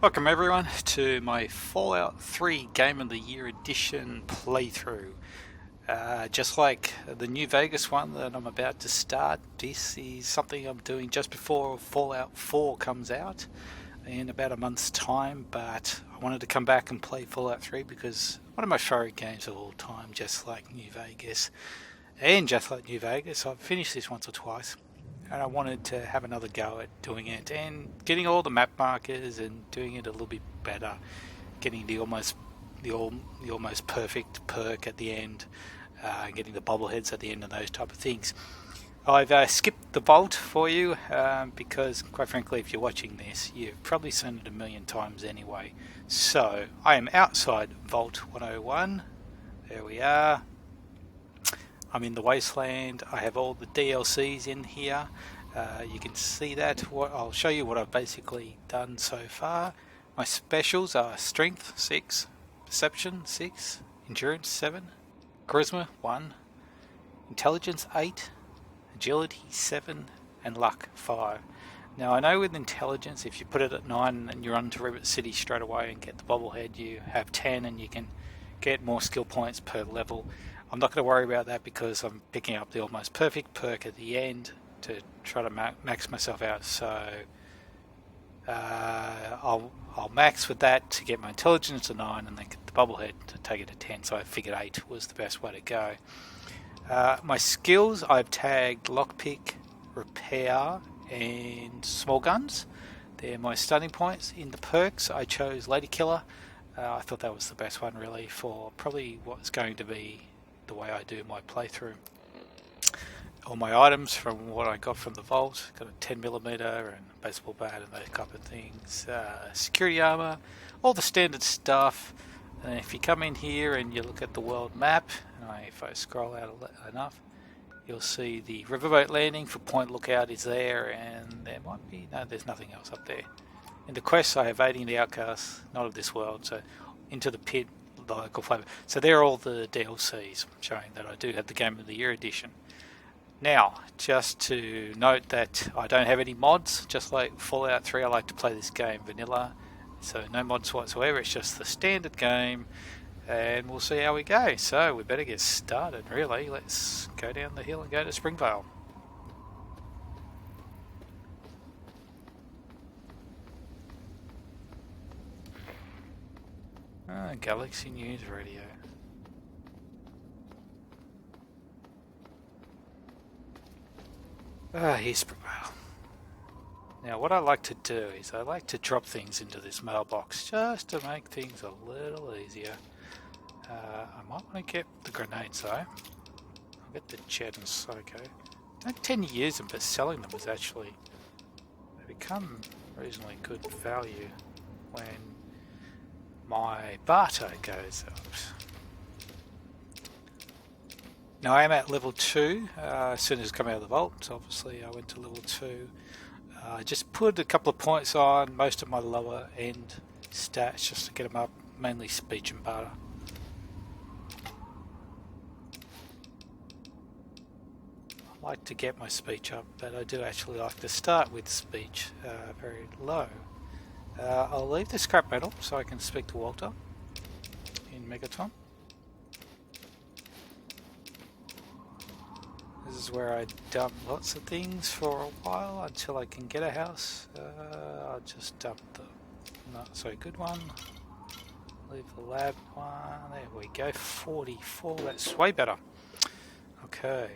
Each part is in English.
Welcome everyone to my Fallout 3 Game of the Year Edition playthrough. Just like the New Vegas one that I'm about to start, this is something I'm doing just before Fallout 4 comes out in about a month's time, but I wanted to come back and play Fallout 3 because one of my favourite games of all time, just like New Vegas. And just like New Vegas, I've finished this once or twice, and I wanted to have another go at doing it and getting all the map markers and doing it a little bit better, getting the almost perfect perk at the end, getting the bobbleheads at the end and those type of things. I've skipped the vault for you because, quite frankly, if you're watching this, you've probably seen it a million times anyway. So I am outside Vault 101. There we are. I'm in the Wasteland. I have all the DLCs in here. You can see that. I'll show you what I've basically done so far. My specials are Strength 6, Perception 6, Endurance 7, Charisma 1, Intelligence 8, Agility 7, and Luck 5. Now I know with Intelligence, if you put it at 9 and you run to Rivet City straight away and get the bobblehead, you have 10 and you can get more skill points per level. I'm not going to worry about that because I'm picking up the almost perfect perk at the end to try to max myself out. So I'll max with that to get my intelligence to 9 and then get the bobblehead to take it to 10. So I figured 8 was the best way to go. My skills, I've tagged lockpick, repair, and small guns. They're my starting points. In the perks, I chose Lady Killer. I thought that was the best one really for probably what's going to be the way I do my playthrough. All my items from what I got from the vault, got a 10mm and a baseball bat and those type of things. Security armor, all the standard stuff. And if you come in here and you look at the world map, and if I scroll out enough, you'll see the riverboat landing for Point Lookout is there, and there might be, no, there's nothing else up there. In the quests, I have aiding the outcasts, not of this world, so Into the Pit, the local flavour. So they're all the DLCs showing that I do have the Game of the Year edition. Now, just to note that I don't have any mods, just like Fallout 3, I like to play this game vanilla, so no mods whatsoever, it's just the standard game, and we'll see how we go. So we better get started, really. Let's go down the hill and go to Springvale. Galaxy News Radio. Here's Springvale. Now what I like to do is I like to drop things into this mailbox just to make things a little easier. I might want to get the grenades though. I'll get the jet and Psycho. Don't tend to use them, but selling them is actually, they become reasonably good value when my barter goes up. Now I am at level 2 as soon as I come out of the vault, so obviously I went to level 2. I just put a couple of points on most of my lower end stats just to get them up, mainly speech and barter. I like to get my speech up, but I do actually like to start with speech very low. I'll leave the scrap metal so I can speak to Walter in Megaton. This is where I dump lots of things for a while until I can get a house. I'll just dump the not so good one. Leave the lab one. There we go. 44. That's way better. Okay.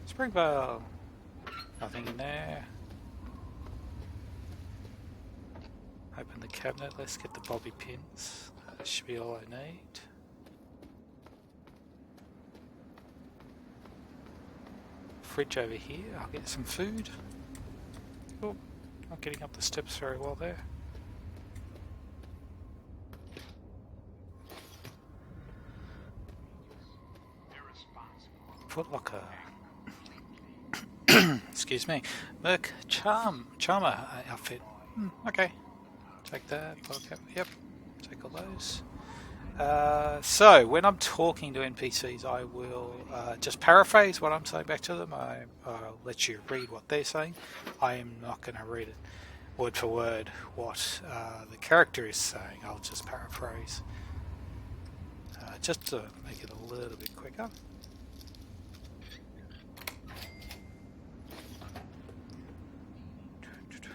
Springvale. Nothing in there. Open the cabinet. Let's get the bobby pins. That should be all I need. Fridge over here. I'll get some food. Oh, not getting up the steps very well there. Footlocker. Excuse me. Merc Charmer outfit. Okay. Take that. Yep. Take all those. So when I'm talking to NPCs, I will just paraphrase what I'm saying back to them. I'll let you read what they're saying. I am not going to read it. word for word what the character is saying. I'll just paraphrase just to make it a little bit quicker. Did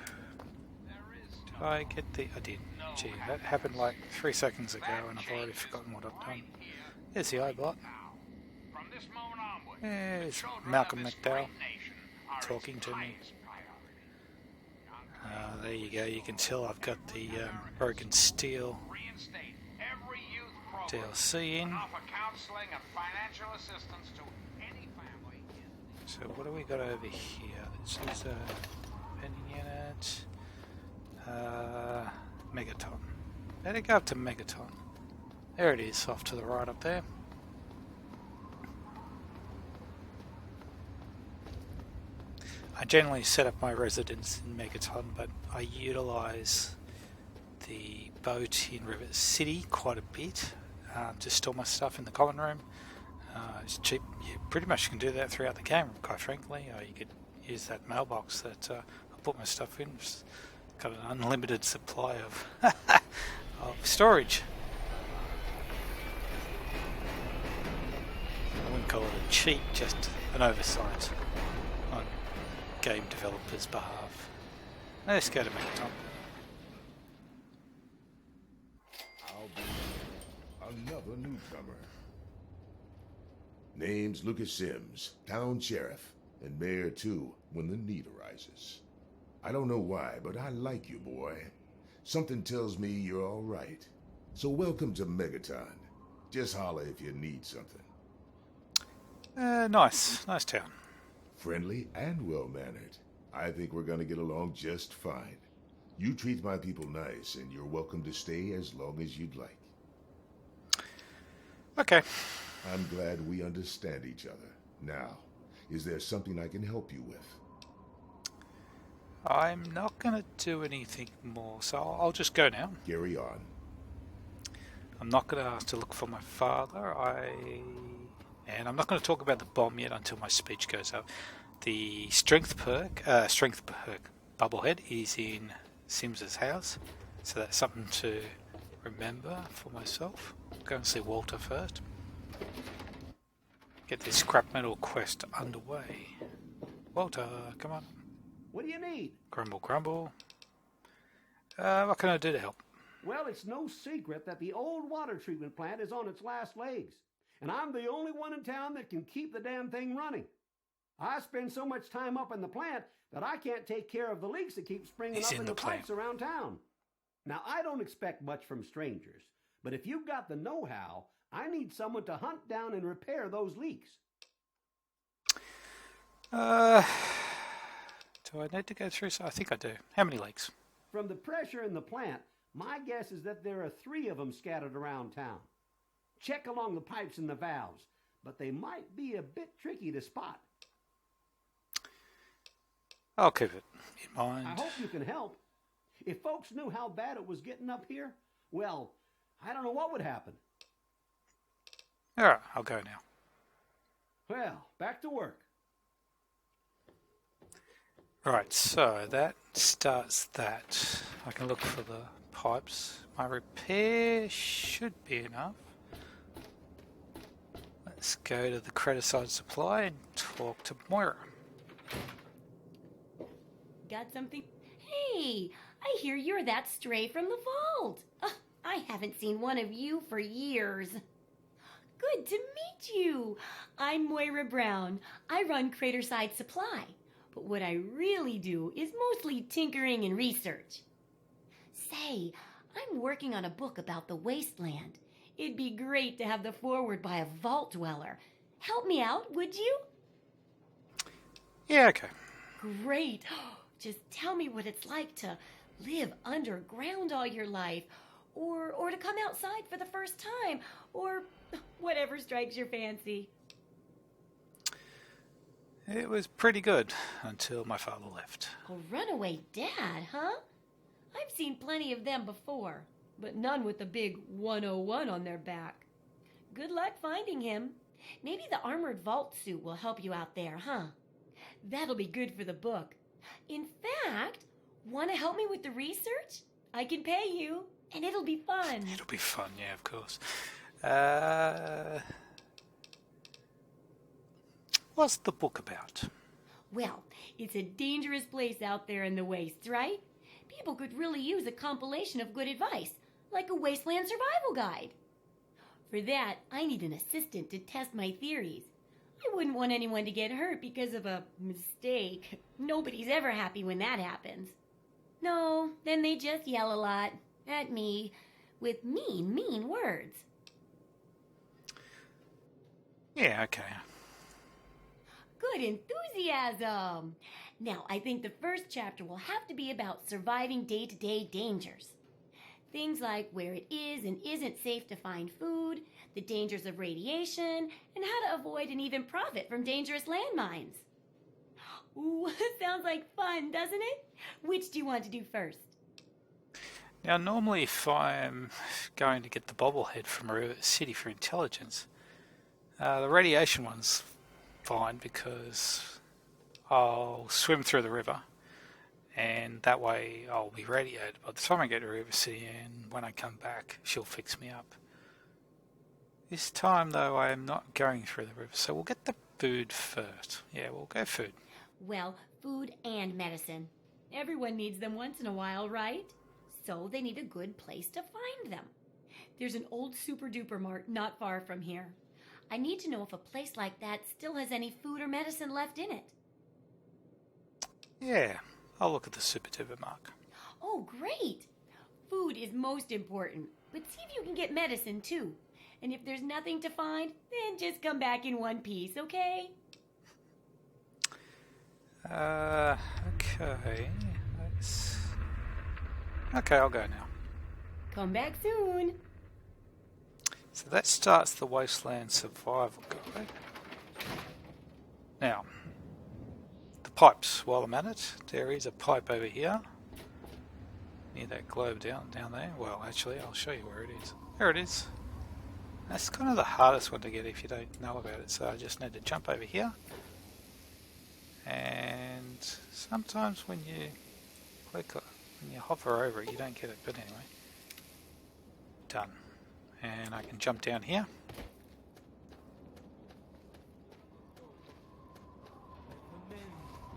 I get the... I did. Gee, that happened like 3 seconds ago and I've already forgotten what I've done. There's the iBot. There's Malcolm McDowell talking to me. There you go, you can tell I've got the Broken Steel DLC in. So what do we got over here? This is a vending unit. Megaton. Better go up to Megaton. There it is, off to the right up there. I generally set up my residence in Megaton, but I utilise the boat in River City quite a bit to store my stuff in the common room. It's cheap. You pretty much can do that throughout the game, quite frankly. You could use that mailbox that I put my stuff in. It's got an unlimited supply of, of storage. I wouldn't call it a cheat, just an oversight on game developers' behalf. Let's go to Megaton. I'll be another newcomer. Name's Lucas Sims, town sheriff, and mayor too, when the need arises. I don't know why, but I like you, boy. Something tells me you're all right. So welcome to Megaton. Just holler if you need something. Nice town. Friendly and well-mannered. I think we're gonna get along just fine. You treat my people nice, and you're welcome to stay as long as you'd like. Okay. I'm glad we understand each other. Now, is there something I can help you with? I'm not going to do anything more, so I'll just go now. Carry on. I'm not going to ask to look for my father. And I'm not going to talk about the bomb yet until my speech goes up. The strength perk bubblehead is in Sims's house, so that's something to remember for myself. Go and see Walter first. Get this scrap metal quest underway. Walter, come on. What do you need? Grumble, grumble. What can I do to help? Well, it's no secret that the old water treatment plant is on its last legs. And I'm the only one in town that can keep the damn thing running. I spend so much time up in the plant that I can't take care of the leaks that keep springing up in the pipes around town. Now, I don't expect much from strangers, but if you've got the know-how, I need someone to hunt down and repair those leaks. Do I need to go through? I think I do. How many leaks? From the pressure in the plant, my guess is that there are 3 of them scattered around town. Check along the pipes and the valves, but they might be a bit tricky to spot. I'll keep it in mind. I hope you can help. If folks knew how bad it was getting up here, well, I don't know what would happen. Alright, I'll go now. Well, back to work. Right, so that starts that. I can look for the pipes. My repair should be enough. Let's go to the credit side supply and talk to Moira. Got something? Hey, I hear you're that stray from the vault. I haven't seen one of you for years. Good to meet you. I'm Moira Brown. I run Craterside Supply. But what I really do is mostly tinkering and research. Say, I'm working on a book about the wasteland. It'd be great to have the foreword by a vault dweller. Help me out, would you? Yeah, okay. Great. Just tell me what it's like to live underground all your life, or to come outside for the first time, or whatever strikes your fancy. It was pretty good until my father left. A runaway dad, huh? I've seen plenty of them before, but none with the big 101 on their back. Good luck finding him. Maybe the armored vault suit will help you out there, huh? That'll be good for the book. In fact, Want to help me with the research? I can pay you, and it'll be fun. It'll be fun, yeah, of course. What's the book about? Well, it's a dangerous place out there in the wastes, right? People could really use a compilation of good advice, like a wasteland survival guide. For that, I need an assistant to test my theories. I wouldn't want anyone to get hurt because of a mistake. Nobody's ever happy when that happens. No, then they just yell a lot at me with mean words. Yeah, okay. Good enthusiasm! Now, I think the first chapter will have to be about surviving day-to-day dangers. Things like where it is and isn't safe to find food, the dangers of radiation, and how to avoid and even profit from dangerous landmines. Ooh, sounds like fun, doesn't it? Which do you want to do first? Now, normally if I'm going to get the bobblehead from River City for intelligence, the radiation one's fine because I'll swim through the river and that way I'll be radiated by the time I get to River City, and when I come back she'll fix me up. This time though I am not going through the river, so we'll get the food first. Yeah, we'll go food. Well, food and medicine. Everyone needs them once in a while, right? So they need a good place to find them. There's an old super duper mart not far from here. I need to know if a place like that still has any food or medicine left in it. Yeah, I'll look at the super duper mark. Oh, great! Food is most important, but see if you can get medicine too. And if there's nothing to find, then just come back in one piece, okay? Okay. Okay, I'll go now. Come back soon. So that starts the Wasteland Survival Guide. Now, the pipes, while I'm at it, there is a pipe over here. Near that globe down there. Well, actually, I'll show you where it is. There it is. That's kind of the hardest one to get if you don't know about it, so I just need to jump over here. And sometimes when you hover over it, you don't get it, but anyway. Done. And I can jump down here.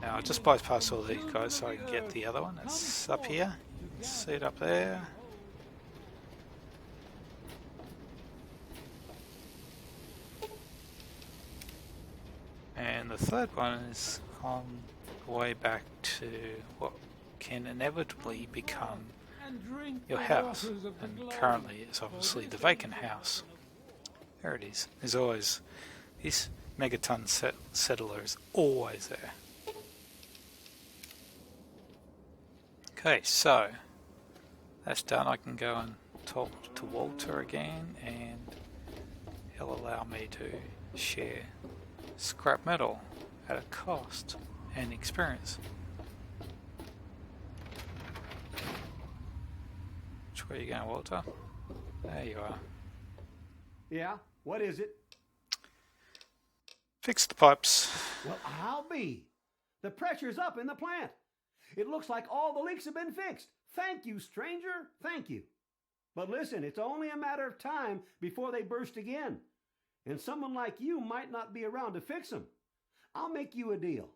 Now I'll just bypass all these guys so I can get the other one. It's up here. You can see it up there. And the third one is on the way back to what can inevitably become your house, and currently it's obviously the vacant house. There it is. There's always this megaton settler is always there. Okay, so that's done. I can go and talk to Walter again, and he'll allow me to share scrap metal at a cost and experience. Where are you going, Walter? There you are. Yeah? What is it? Fix the pipes. Well, I'll be. The pressure's up in the plant. It looks like all the leaks have been fixed. Thank you, stranger. Thank you. But listen, it's only a matter of time before they burst again. And someone like you might not be around to fix them. I'll make you a deal.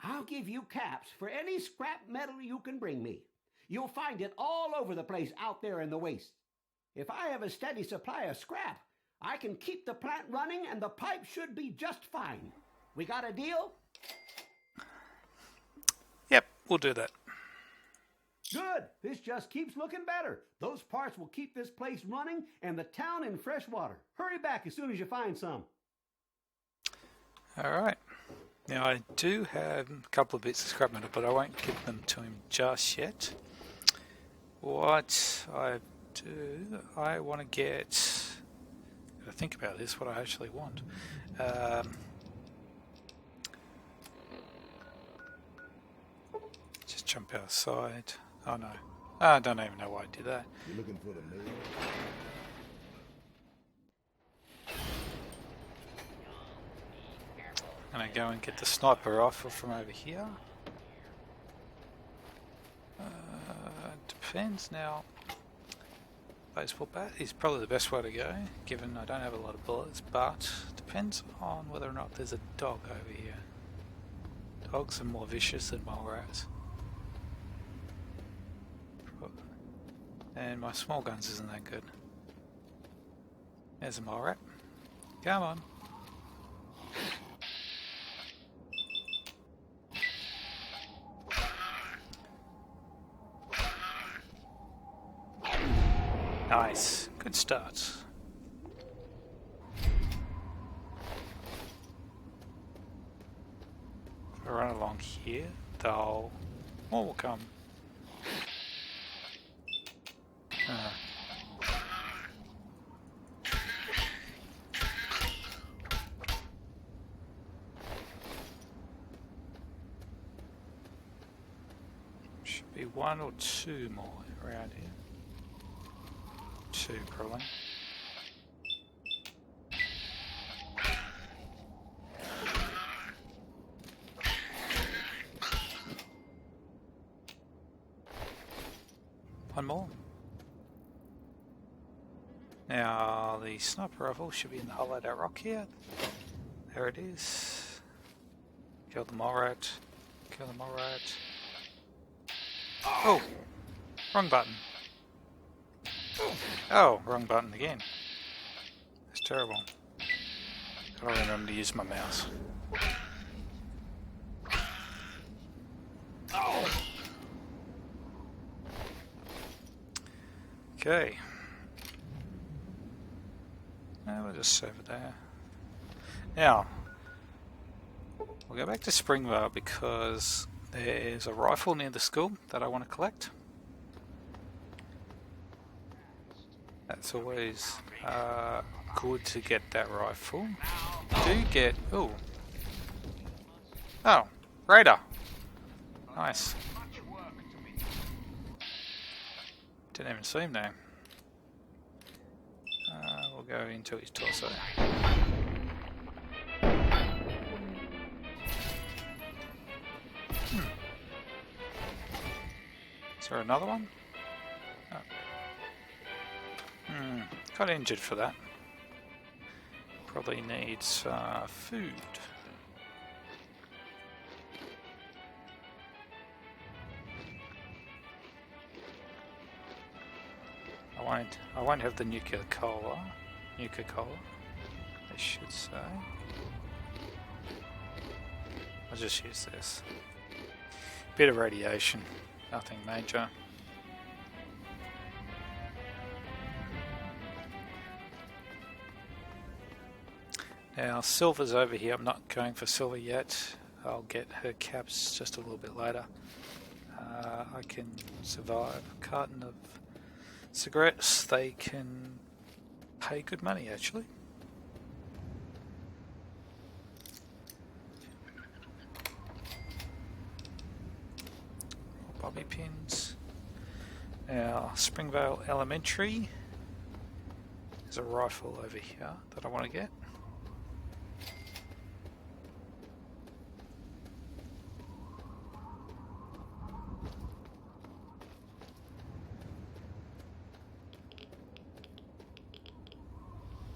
I'll give you caps for any scrap metal you can bring me. You'll find it all over the place out there in the waste. If I have a steady supply of scrap, I can keep the plant running and the pipe should be just fine. We got a deal? Yep, we'll do that. Good. This just keeps looking better. Those parts will keep this place running and the town in fresh water. Hurry back as soon as you find some. All right. Now I do have a couple of bits of scrap metal, but I won't give them to him just yet. What I do, I want to get. Gotta think about this. What I actually want. Just jump outside. Oh no, I don't even know why I did that. You looking for the mail? I'm gonna go and get the sniper rifle from over here. Depends now. Baseball bat is probably the best way to go, given I don't have a lot of bullets, but depends on whether or not there's a dog over here. Dogs are more vicious than mole rats. And my small guns isn't that good. There's a mole rat. Come on. Nice. Good start. If I run along here, more will come. Should be one or two more around here. Two, probably. One more. Now, the sniper rifle should be in the hollowed out rock here. There it is. Kill the mole rat. Kill the mole rat. Oh! Wrong button. Oh, wrong button again. That's terrible. Gotta remember to use my mouse. Okay. Now we'll just save it there. Now, we'll go back to Springvale because there's a rifle near the school that I want to collect. That's always good to get that rifle. Do get... Ooh. Oh, Raider. Nice. Didn't even see him now. We'll go into his torso. Is there another one? No. Got injured for that. Probably needs food. I won't have the nuclear cola. I should say. I'll just use this. Bit of radiation, nothing major. Now Silver's over here. I'm not going for Silver yet. I'll get her caps just a little bit later. I can survive a carton of cigarettes. They can pay good money actually. Bobby pins. Now Springvale Elementary. There's a rifle over here that I want to get.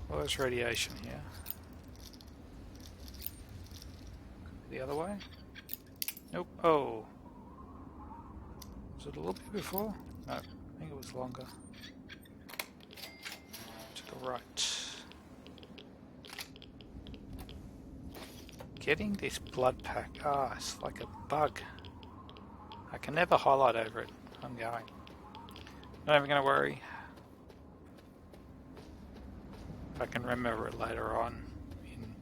Well, there's radiation here. The other way? Nope. Oh. Was it a little bit before? No, I think it was longer. To the right. Getting this blood pack. Ah, it's like a bug. I can never highlight over it. I'm going. Not even going to worry. If I can remember it later on in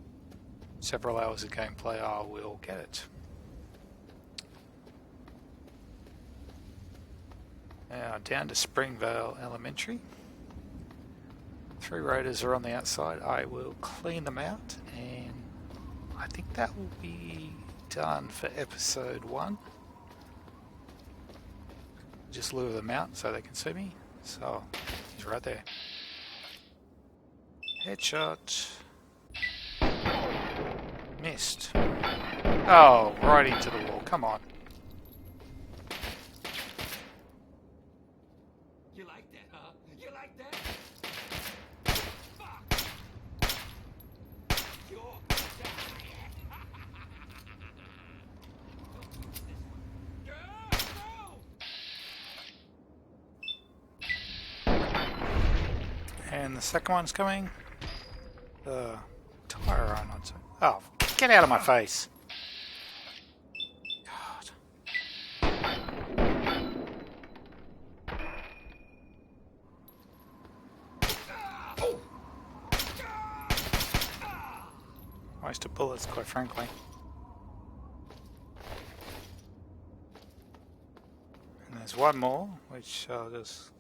several hours of gameplay, I will get it. Now down to Springvale Elementary. 3 raiders are on the outside. I will clean them out and I think that will be done for episode 1. Just lure them out so they can see me. So he's right there. Headshot. Missed. Oh, right into the wall. Come on. like that, huh? You like that? Fuck! You're Don't use this one. No! And the second one's coming. The tire on one side. Oh, get out of my face. God. Waste of bullets, quite frankly. And there's one more, which I'll just...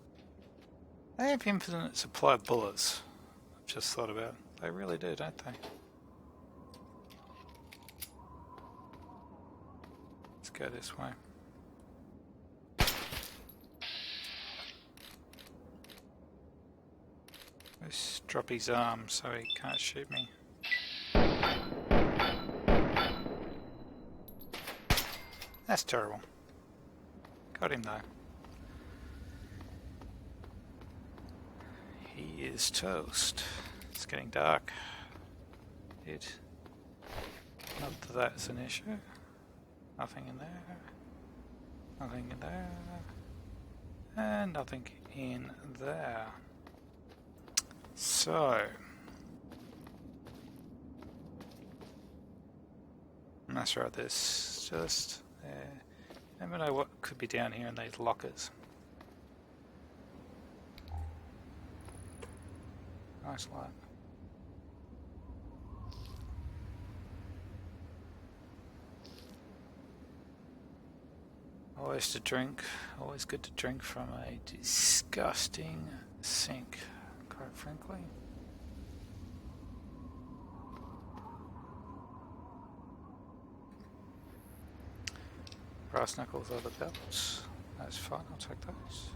They have infinite supply of bullets. I've just thought about it. They really do, don't they? Let's go this way. Let's drop his arm so he can't shoot me. That's terrible. Got him though. He is toast. It's getting dark. Not that that's an issue. Nothing in there. Nothing in there. And nothing in there. So... that's right, there's just... never know what could be down here in these lockers. Nice light. Always to drink, always good to drink from a disgusting sink, quite frankly. Brass knuckles are the belts. That's fine, I'll take those.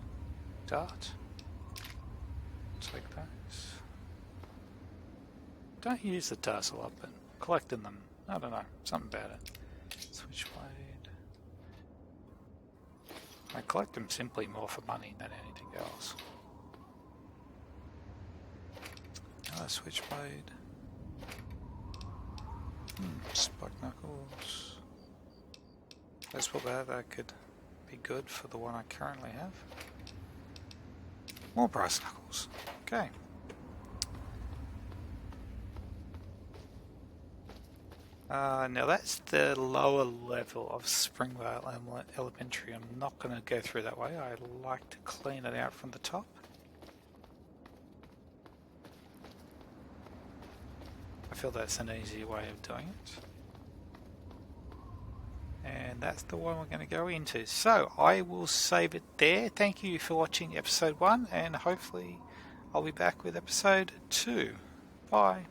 Dart. Take those. Don't use the darts a lot, but collecting them, I don't know, something about it. Switchblade. I collect them simply more for money than anything else. Another switchblade. Spike knuckles. Let's put that could be good for the one I currently have. More brass knuckles. Okay. Now that's the lower level of Springvale Elementary. I'm not going to go through that way. I like to clean it out from the top. I feel that's an easier way of doing it. And that's the one we're going to go into. So I will save it there. Thank you for watching episode 1, and hopefully I'll be back with episode 2. Bye.